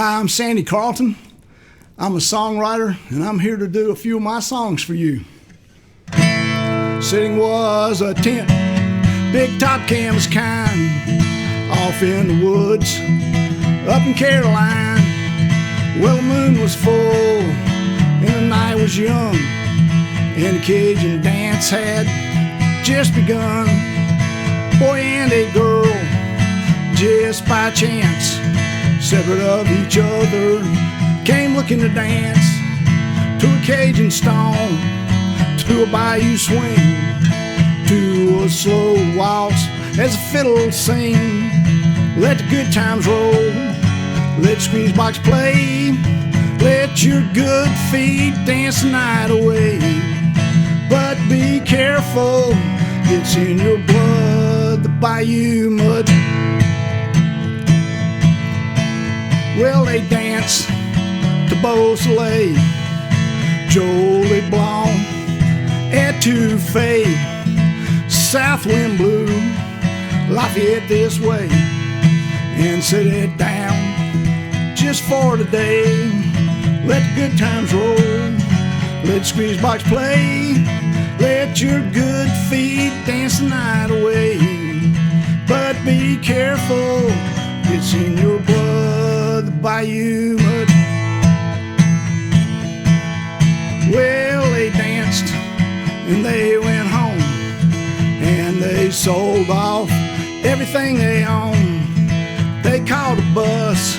Hi, I'm Sandy Carlton. I'm a songwriter, and I'm here to do a few of my songs for you. Sitting was a tent, big top canvas kind, off in the woods, up in Caroline. Well, the moon was full, and the night was young, and the Cajun dance had just begun. Boy and a girl, just by chance, separate of each other, came looking to dance to a Cajun stone, to a bayou swing, to a slow waltz as a fiddle sing. Let the good times roll, let the squeeze box play, let your good feet dance the night away. But be careful, it's in your blood, the Bayou Mud. Well, they dance to Beausoleil, Jolie Blanc, Etouffee, South Wind Blue, Lafayette this way, and sit it down just for today. Let the good times roll, let the squeeze box play, let your good feet dance the night away. But be careful, it's in your blood, the Bayou Mud. Well, they danced and they went home, and they sold off everything they owned. They called a bus,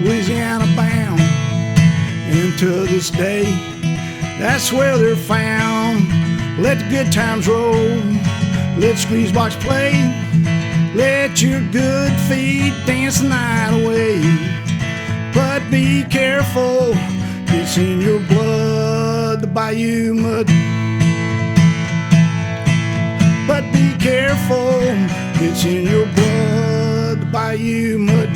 Louisiana bound, and to this day, that's where they're found. Let the good times roll, let the squeeze box play, let your good feet dance the night away. But be careful, it's in your blood, the Bayou Mud. But be careful, it's in your blood, the Bayou Mud.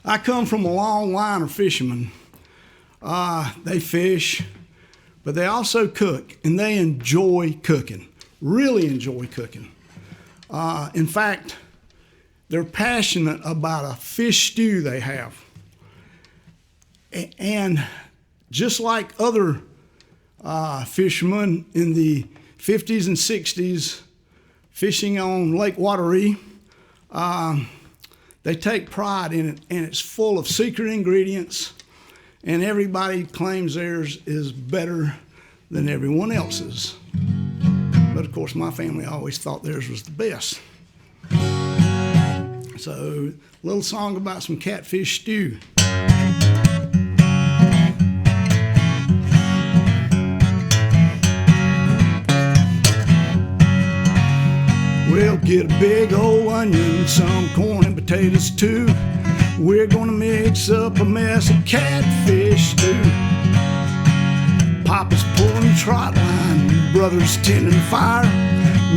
I come from a long line of fishermen. They fish, but they also cook, and they enjoy cooking, really enjoy cooking. In fact, they're passionate about a fish stew they have. And just like other fishermen in the 50s and 60s fishing on Lake Wateree, they take pride in it, and it's full of secret ingredients, and everybody claims theirs is better than everyone else's. But of course, my family always thought theirs was the best. So, a little song about some catfish stew. We'll get a big old onion, some corn and potatoes too. We're gonna mix up a mess of catfish stew. Papa's pulling the trot line, brother's tending the fire.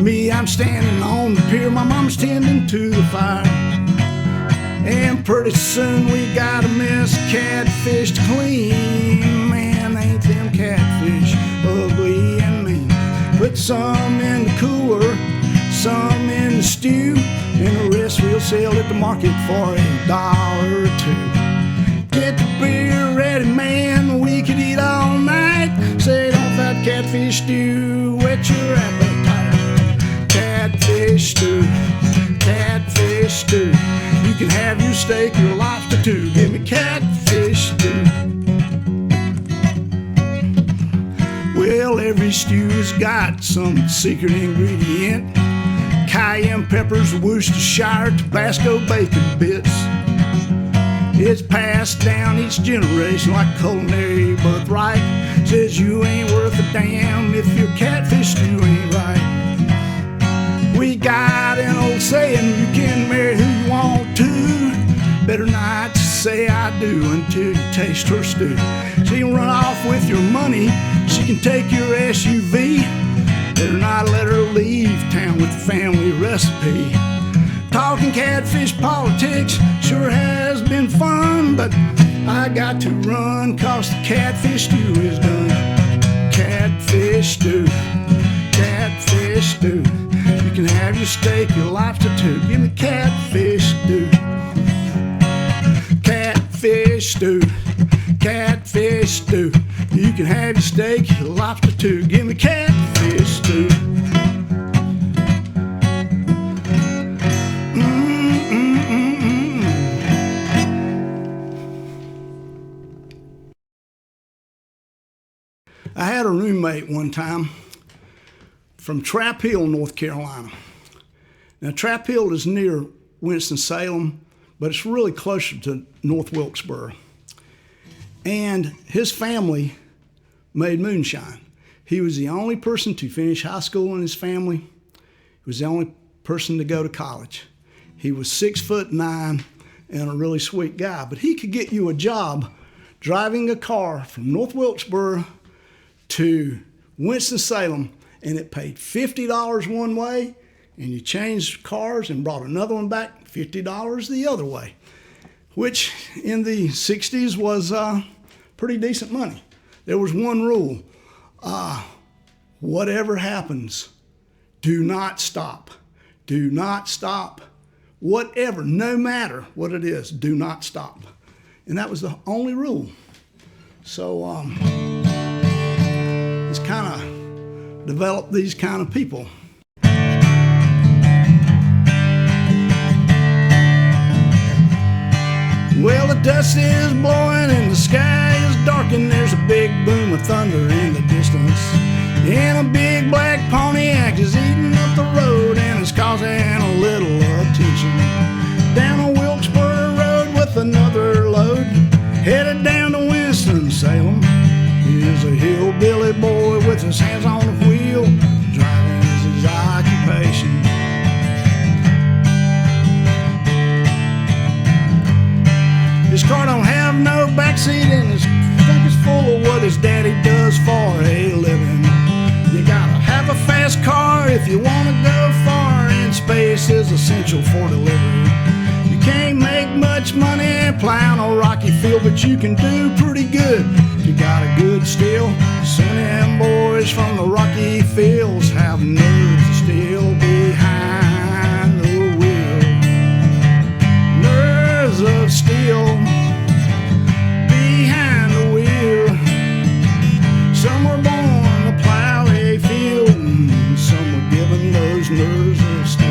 Me, I'm standing on the pier, my mom's tending to the fire. And pretty soon we got a mess of catfish to clean. Man, ain't them catfish ugly and mean. Put some in the cooler, some in the stew, and the rest we'll sell at the market for $1 or $2. Get the beer ready, man, we could eat all night. Set off that catfish stew, whet your appetite. Catfish stew, catfish stew. You can have your steak or lobster too. Give me catfish stew. Well, every stew's got some secret ingredient. Cayenne peppers, Worcestershire, Tabasco, bacon bits. It's passed down each generation like culinary birthright. Says you ain't worth a damn if your catfish stew ain't right. We got an old saying, you can marry who you want to. Better not say I do until you taste her stew. She can run off with your money, she can take your SUV. Better not let her leave town with the family recipe. Talking catfish politics sure has been fun, but I got to run 'cause the catfish stew is done. Catfish stew, catfish stew. your steak, your lobster too. Give me catfish stew. Catfish stew. Catfish stew. You can have your steak, your lobster too. Give me catfish stew. I had a roommate one time from Trap Hill, North Carolina. Now, Trap Hill is near Winston-Salem, but it's really closer to North Wilkesboro. And his family made moonshine. He was the only person to finish high school in his family. He was the only person to go to college. He was 6'9" and a really sweet guy, but he could get you a job driving a car from North Wilkesboro to Winston-Salem, and it paid $50 one way, and you changed cars and brought another one back, $50 the other way, which in the 60s was pretty decent money. There was one rule: whatever happens, do not stop. Do not stop. Whatever, no matter what it is, do not stop. And that was the only rule. So it's kind of developed these kind of people. Well, the dust is blowing and the sky is dark, and there's a big boom of thunder in the distance. And a big black Pontiac is eating up the road, and it's causing a little attention. Down a Wilkesboro road with another load, headed down to Winston-Salem. He's a hillbilly boy with his hands on the wheel. Driving is his occupation. His car don't have no backseat, and his trunk is full of what his daddy does for a living. You gotta have a fast car if you wanna go far, and space is essential for delivery. You can't make much money plowing a rocky field, but you can do pretty good if you got a good steel. Some of them boys from the rocky fields have nerves of steel behind the wheel. Nerves of steel behind the wheel. Some were born to plow a field, and some were given those nerves of steel.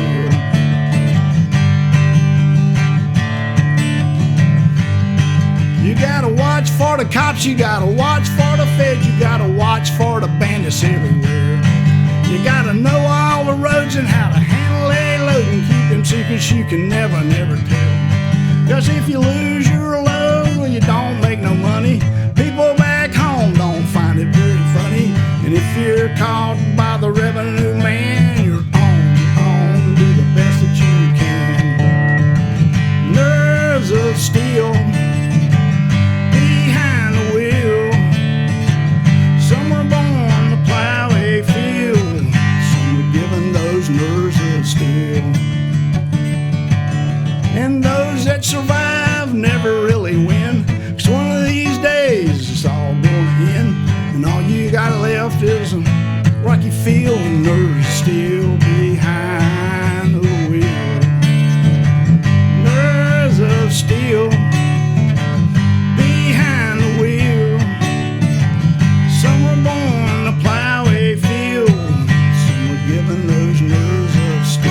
You gotta watch for the cops, you gotta watch for the feds, you gotta watch for the bandits everywhere. You gotta know all the roads and how to handle a load, and keep them secrets you can never tell. 'Cause if you lose your load, well, you don't make no money. People back home don't find it very funny. And if you're caught by the revenue man, you're on, do the best that you can. Nerves of steel behind the wheel. Some were born to plow a field, some were given those nerves of steel. And those that survive never really win, 'cause one of these days it's all gonna end, and all you got left is a rocky field and nerves of steel behind the wheel. Nerves of steel behind the wheel. Some were born to plow a field, some were given those nerves of steel.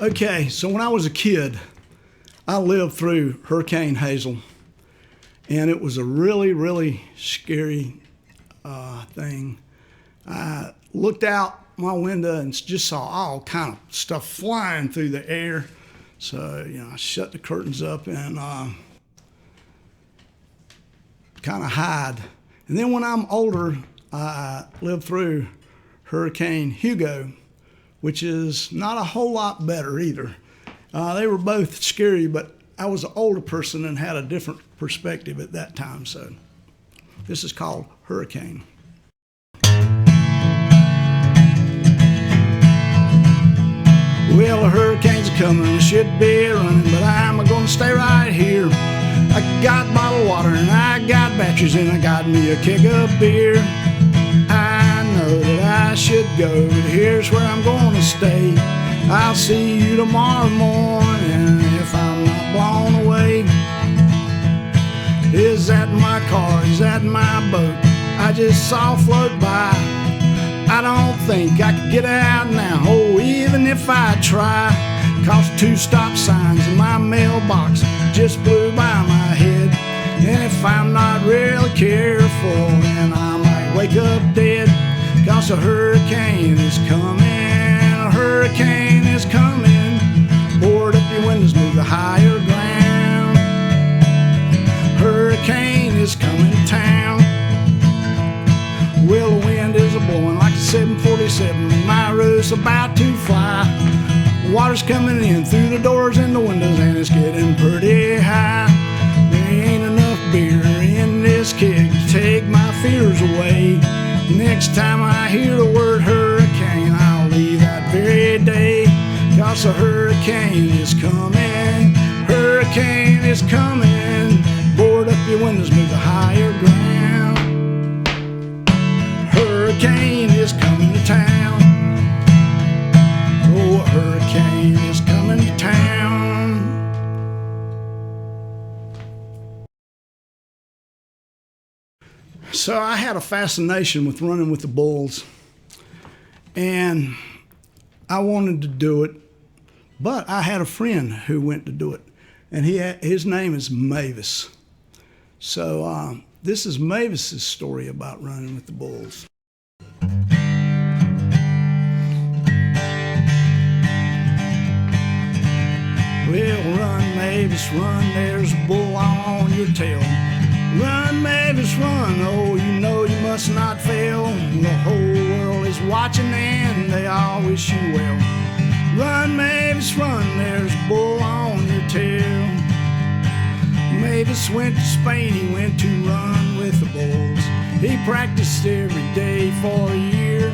Okay, so when I was a kid, I lived through Hurricane Hazel, and it was a really, really scary thing. I looked out my window and just saw all kind of stuff flying through the air. So, I shut the curtains up and kind of hide. And then when I'm older, I lived through Hurricane Hugo, which is not a whole lot better either. They were both scary, but I was an older person and had a different perspective at that time. So this is called Hurricane. Well, the hurricanes are coming, I should be running, but I'm gonna stay right here. I got bottled water and I got batteries and I got me a keg of beer. I know that I should go, but here's where I'm gonna stay. I'll see you tomorrow morning if I'm not blown away. Is that my car? Is that my boat I just saw float by? I don't think I could get out now, oh, even if I try. 'Cause 2 stop signs in my mailbox just blew by my head. And if I'm not really careful, then I might wake up dead. 'Cause a hurricane is coming, a hurricane is coming. Board up your windows, move to higher ground. Hurricane is coming to town. Well, the wind is a-blowing like a 747, and my roof's about to fly. Water's coming in through the doors and the windows, and it's getting pretty high. There ain't enough beer in this keg to take my fears away. Next time I hear the word hurricane, I'll leave that very day. 'Cause a hurricane is coming, hurricane is coming. Board up your windows, move to higher ground. Hurricane is coming to town. Oh, a hurricane is coming to town. So I had a fascination with running with the bulls, and I wanted to do it, but I had a friend who went to do it, and his name is Mavis. So this is Mavis's story about running with the bulls. Well, run, Mavis, run, there's a bull on your tail. Run, Mavis, run, oh, you know you must not fail. The whole world is watching and they all wish you well. Run, Mavis, run, there's a bull on your tail. Mavis went to Spain, he went to run with the bulls. He practiced every day for a year.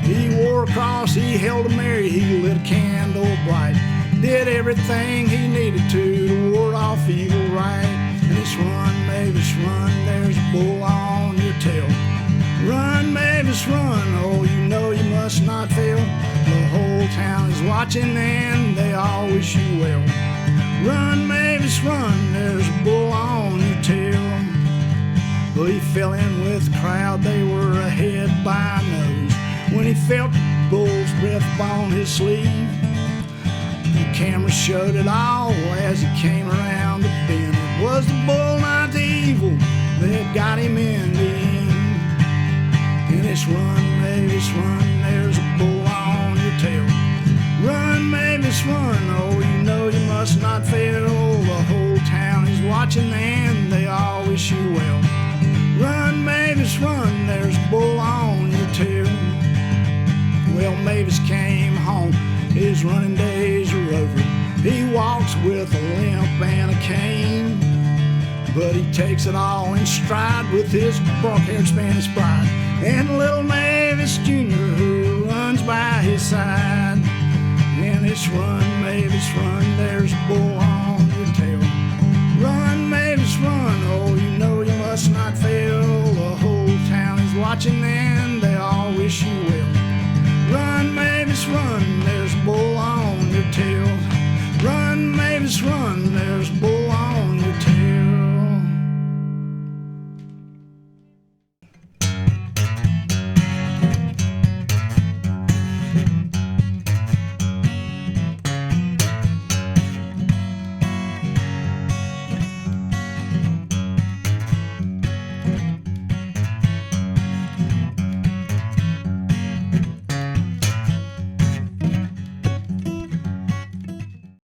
He wore a cross, he held a Mary, he lit a candle bright. Did everything he needed to ward off evil right. And it's run, Mavis, run, there's a bull on your tail. Run, Mavis, run, oh, you know you must not fail. The whole town is watching and they all wish you well. Run, Mavis, run, there's a bull on your tail. Well, he fell in with the crowd, they were ahead by a nose. When he felt the bull's breath upon his sleeve, the camera showed it all as he came around the bend. It was the bull, not the evil, that got him in the end. And it's run, Mavis, run, there's a bull on your tail. Run, Mavis, run, oh, you know you must not fail. The whole town is watching and they all wish you well. Run, Mavis, run, there's a bull on your tail. Well, Mavis came home, his running days are over. He walks with a limp and a cane, but he takes it all in stride with his dark-haired Spanish bride and little Mavis Jr. who runs by his side. And it's run, Mavis, run, there